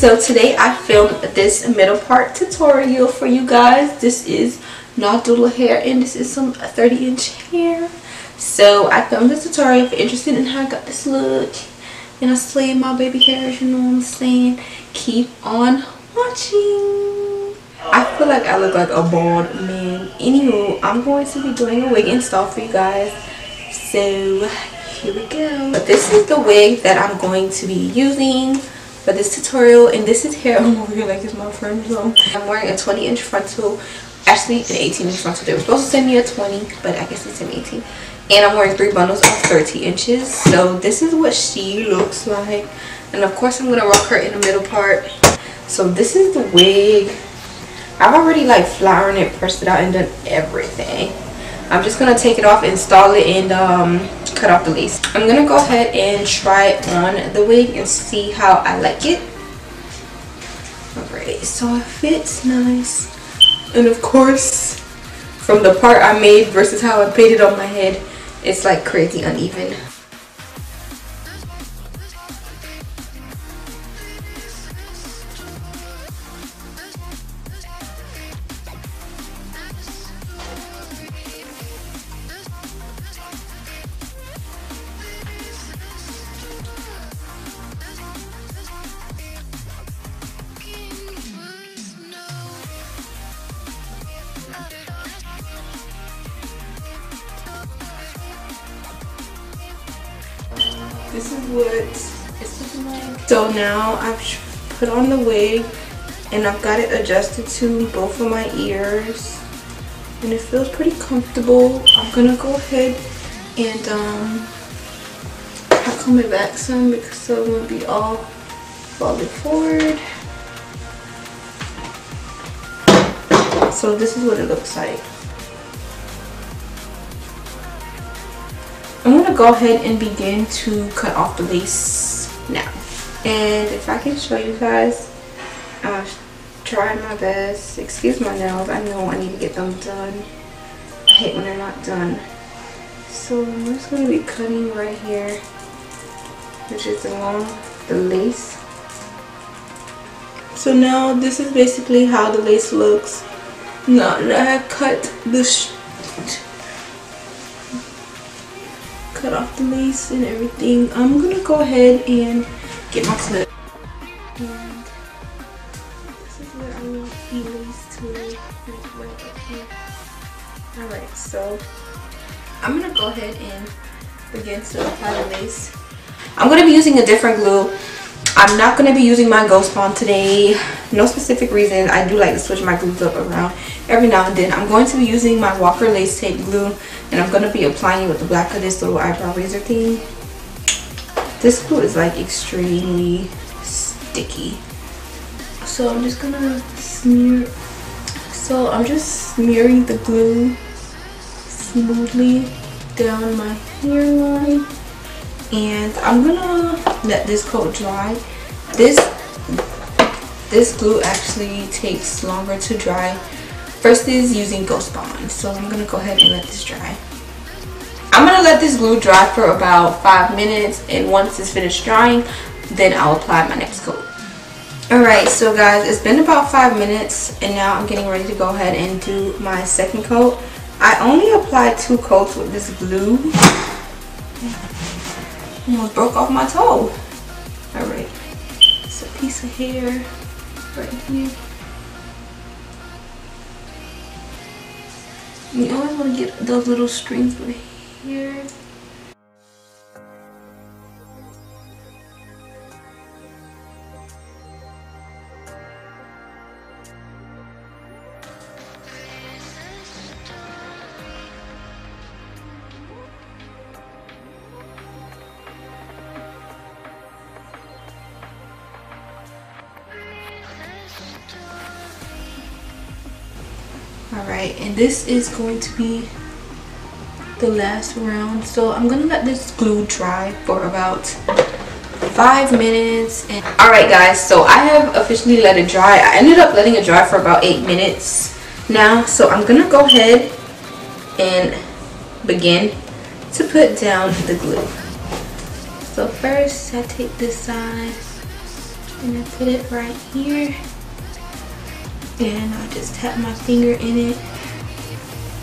So today I filmed this middle part tutorial for you guys. This is Nadula hair and this is some 30-inch hair. So I filmed this tutorial. If you're interested in how I got this look and I slayed my baby hairs, you know what I'm saying, keep on watching. I feel like I look like a bald man. Anywho, I'm going to be doing a wig install for you guys. So here we go. But this is the wig that I'm going to be using for this tutorial, and this is hair I'm over here like it's my friend zone. I'm wearing a 20-inch frontal, actually an 18-inch frontal. They were supposed to send me a 20, but I guess they sent me 18. And I'm wearing 3 bundles of 30 inches. So this is what she looks like, and of course I'm gonna rock her in the middle part. So this is the wig. I've already like floured it, pressed it out, and done everything. I'm just gonna take it off, install it, and cut off the lace. I'm gonna go ahead and try on the wig and see how I like it. Alright, so it fits nice, and of course from the part I made versus how I painted on my head, it's like crazy uneven. This is what it's looking like. So now I've put on the wig and I've got it adjusted to both of my ears and it feels pretty comfortable. I'm gonna go ahead and I'll comb it back some because so it won't be all falling forward. So this is what it looks like. I'm going to go ahead and begin to cut off the lace now. And if I can show you guys, I'll try my best. Excuse my nails, I know I need to get them done. I hate when they're not done. So I'm just going to be cutting right here, which is along the lace. So now this is basically how the lace looks. Now that I have cut off the lace and everything, I'm gonna go ahead and get my clip. And this is where I want the lace to right up here. Alright, so I'm gonna go ahead and begin to apply the lace. I'm gonna be using a different glue. I'm not gonna be using my Ghost Bond today. No specific reason. I do like to switch my glues up around every now and then. I'm going to be using my Walker Lace Tape glue, and I'm going to be applying it with the black of this little eyebrow razor thing. This glue is like extremely sticky. So I'm just gonna smear. So I'm just smearing the glue smoothly down my hairline, and I'm gonna let this coat dry. This glue actually takes longer to dry versus using Ghost Bond. So I'm gonna go ahead and let this dry. I'm gonna let this glue dry for about 5 minutes, and once it's finished drying, then I'll apply my next coat. Alright, so guys, it's been about 5 minutes and now I'm getting ready to go ahead and do my second coat. I only applied 2 coats with this glue. Almost broke off my toe. Alright, it's a piece of hair right here. You always want to get those little strings right here. Alright, and this is going to be the last round. So I'm gonna let this glue dry for about 5 minutes. And alright guys, so I have officially let it dry. I ended up letting it dry for about 8 minutes now. So I'm gonna go ahead and begin to put down the glue. So first I take this side And I put it right here. And I just tap my finger in it.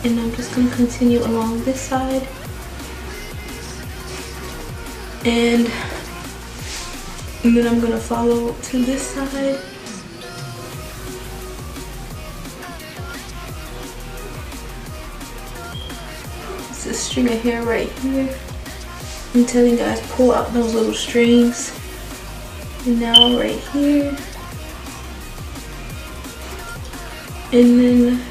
And I'm just going to continue along this side. And then I'm going to follow to this side. It's a string of hair right here. I'm telling you guys, pull out those little strings. And now right here. And then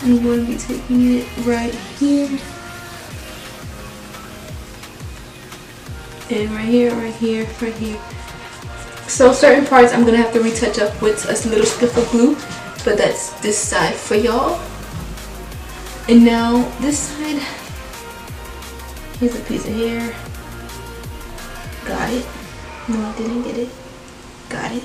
I'm going to be taking it right here. And right here, right here, right here. So certain parts I'm going to have to retouch up with a little stick of glue. But that's this side for y'all. And now this side. Here's a piece of hair. Got it. No, I didn't get it. Got it.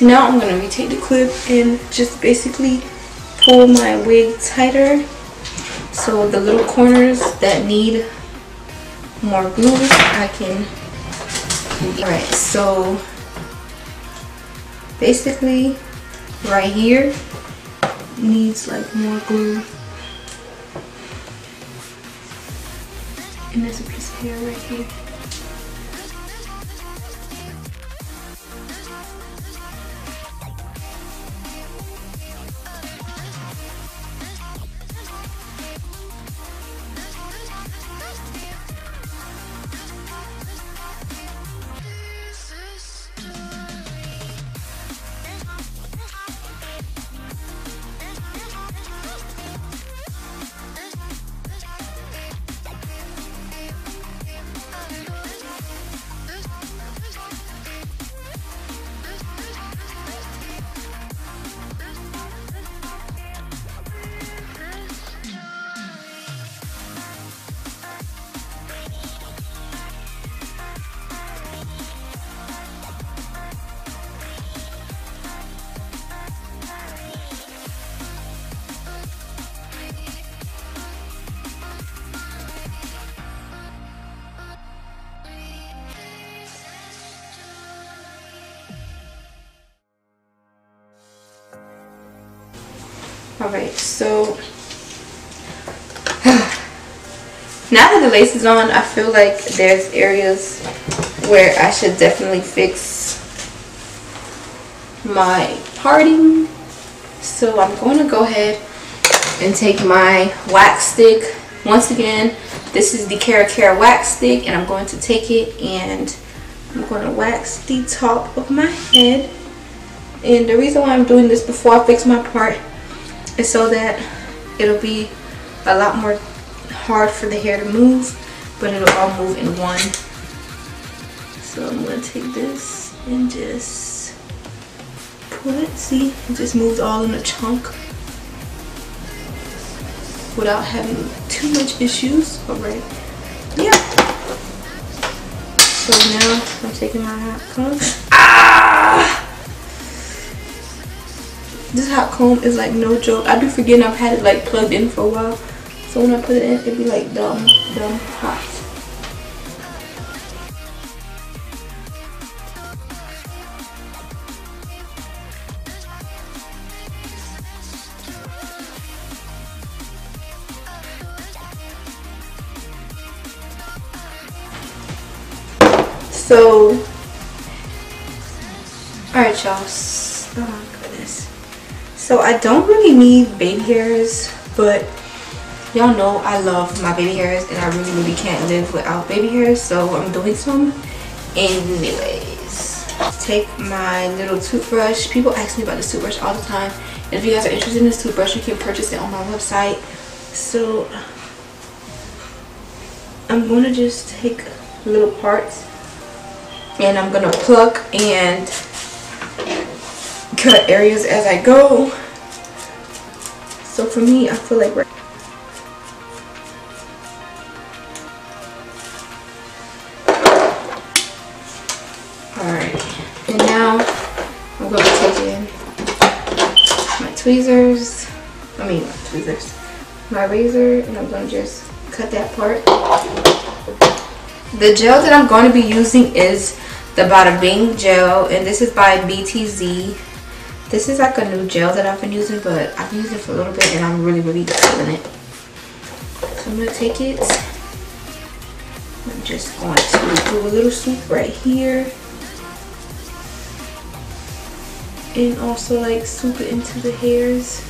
Now I'm going to retake the clip and just basically pull my wig tighter. So the little corners that need more glue, I can. Alright, so basically right here needs like more glue. And there's a piece of hair right here. Alright, so now that the lace is on, I feel like there's areas where I should definitely fix my parting. So I'm going to go ahead and take my wax stick. Once again, this is the Cara wax stick, and I'm going to take it and I'm going to wax the top of my head. And the reason why I'm doing this before I fix my part is so that it'll be a lot more hard for the hair to move, but it'll all move in one. So I'm going to take this and just pull it. See, it just moves all in a chunk without having too much issues. Alright, yeah. So now I'm taking my hot comb. This hot comb is like no joke. I be forgetting I've had it like plugged in for a while. So when I put it in, it'd be like dumb hot. So, alright y'all. Oh my goodness. So I don't really need baby hairs, but y'all know I love my baby hairs and I really can't live without baby hairs, so I'm doing some anyways. Take my little toothbrush. People ask me about this toothbrush all the time, and if you guys are interested in this toothbrush, you can purchase it on my website. So I'm going to just take little parts and I'm going to pluck and cut areas as I go. So for me, I feel like tweezers. I mean, not tweezers. My razor, and I'm gonna just cut that part. The gel that I'm going to be using is the Bada Bing gel, and this is by BTZ. This is like a new gel that I've been using, but I've been using it for a little bit and I'm really feeling it. So I'm going to take it. I'm just going to do a little swoop right here. And also like swoop it into the hairs.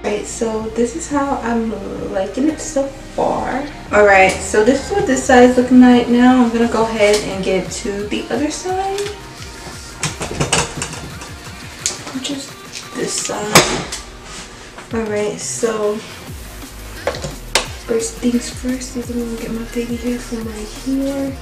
Alright, so this is how I'm liking it so far. Alright, so this is what this side is looking like now. I'm gonna go ahead and get to the other side, which is this side. Alright, so first things first is I'm gonna get my baby hair from right here.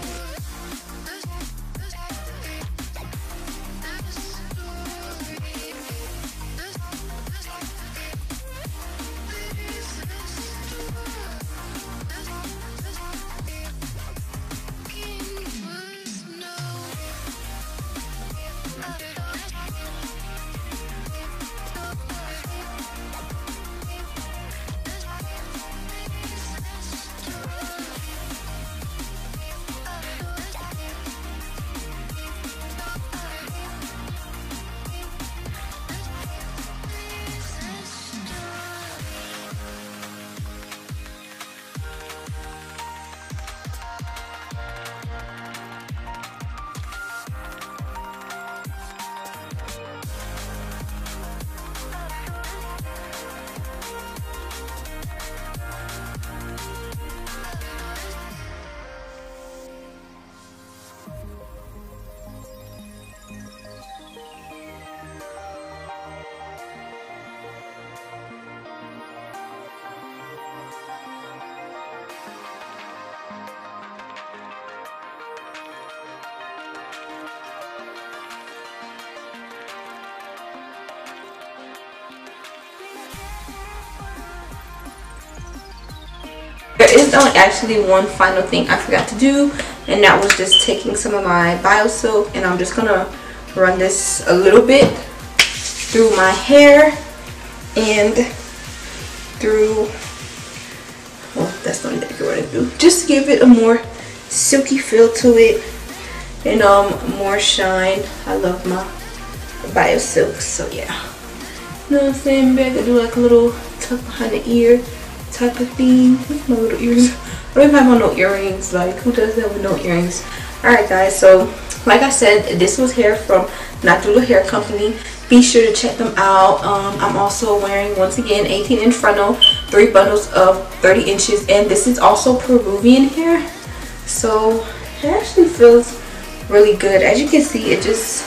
There is actually one final thing I forgot to do, and that was just taking some of my bio silk, and I'm just gonna run this a little bit through my hair and through, well, that's not exactly what I do, just to give it a more silky feel to it and more shine. I love my bio silk, so yeah. You know what I'm saying? Maybe I could do like a little tuck behind the ear type of thing. With my little ears. I don't even have my no earrings. Like, who does that with no earrings? Alright guys, so like I said, this was hair from Nadula Hair Company. Be sure to check them out. I'm also wearing, once again, 18-inch frontal, 3 bundles of 30 inches, and this is also Peruvian hair, so it actually feels really good. As you can see, it just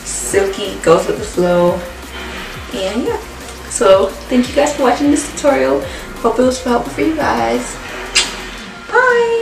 silky, goes with the flow, and yeah. So thank you guys for watching this tutorial. Hope it was helpful for you guys. Bye.